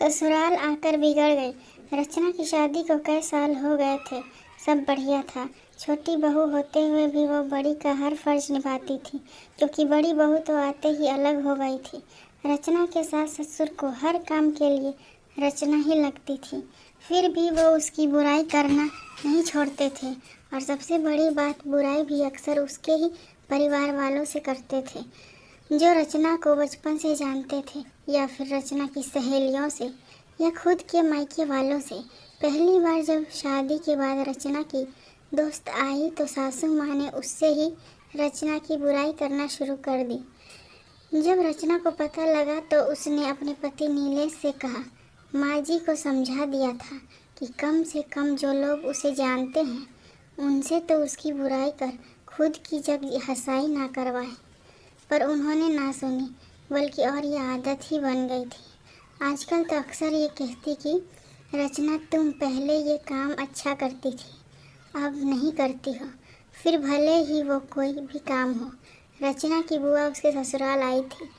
ससुराल आकर बिगड़ गई। रचना की शादी को कई साल हो गए थे। सब बढ़िया था। छोटी बहू होते हुए भी वो बड़ी का हर फर्ज निभाती थी, क्योंकि बड़ी बहू तो आते ही अलग हो गई थी। रचना के सास ससुर को हर काम के लिए रचना ही लगती थी, फिर भी वो उसकी बुराई करना नहीं छोड़ते थे। और सबसे बड़ी बात, बुराई भी अक्सर उसके ही परिवार वालों से करते थे, जो रचना को बचपन से जानते थे, या फिर रचना की सहेलियों से, या खुद के मायके वालों से। पहली बार जब शादी के बाद रचना की दोस्त आई तो सासू माँ ने उससे ही रचना की बुराई करना शुरू कर दी। जब रचना को पता लगा तो उसने अपने पति नीलेश से कहा, माँ जी को समझा दिया था कि कम से कम जो लोग उसे जानते हैं उनसे तो उसकी बुराई कर खुद की जगह हंसाई ना करवाए, पर उन्होंने ना सुनी, बल्कि और ये आदत ही बन गई थी। आजकल तो अक्सर ये कहती कि रचना तुम पहले ये काम अच्छा करती थी, अब नहीं करती हो, फिर भले ही वो कोई भी काम हो। रचना की बुआ उसके ससुराल आई थी,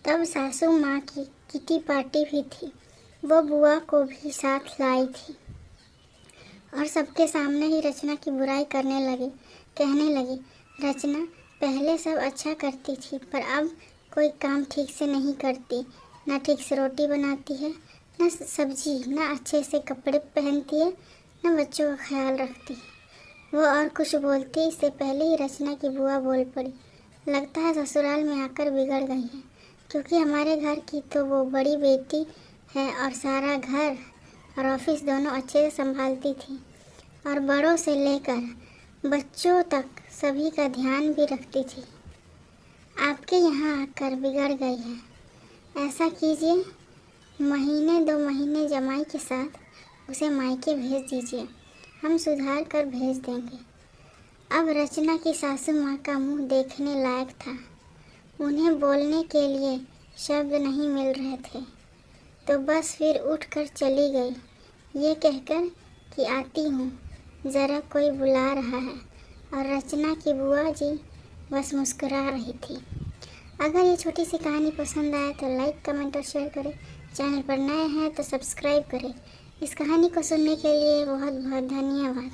तब सासू माँ की किटी पार्टी भी थी। वो बुआ को भी साथ लाई थी और सबके सामने ही रचना की बुराई करने लगी। कहने लगी, रचना पहले सब अच्छा करती थी, पर अब कोई काम ठीक से नहीं करती। ना ठीक से रोटी बनाती है, ना सब्जी, ना अच्छे से कपड़े पहनती है, ना बच्चों का ख्याल रखती है। वो और कुछ बोलती इससे पहले ही रचना की बुआ बोल पड़ी, लगता है ससुराल में आकर बिगड़ गई है, क्योंकि हमारे घर की तो वो बड़ी बेटी है और सारा घर और ऑफिस दोनों अच्छे से संभालती थी, और बड़ों से लेकर बच्चों तक सभी का ध्यान भी रखती थी। आपके यहाँ आकर बिगड़ गई है। ऐसा कीजिए, महीने 2 महीने जमाई के साथ उसे मायके भेज दीजिए, हम सुधार कर भेज देंगे। अब रचना की सासू माँ का मुंह देखने लायक था। उन्हें बोलने के लिए शब्द नहीं मिल रहे थे, तो बस फिर उठकर चली गई, ये कहकर कि आती हूँ, ज़रा कोई बुला रहा है। और रचना की बुआ जी बस मुस्कुरा रही थी। अगर ये छोटी सी कहानी पसंद आए तो लाइक, कमेंट और शेयर करें। चैनल पर नए हैं तो सब्सक्राइब करें। इस कहानी को सुनने के लिए बहुत बहुत धन्यवाद।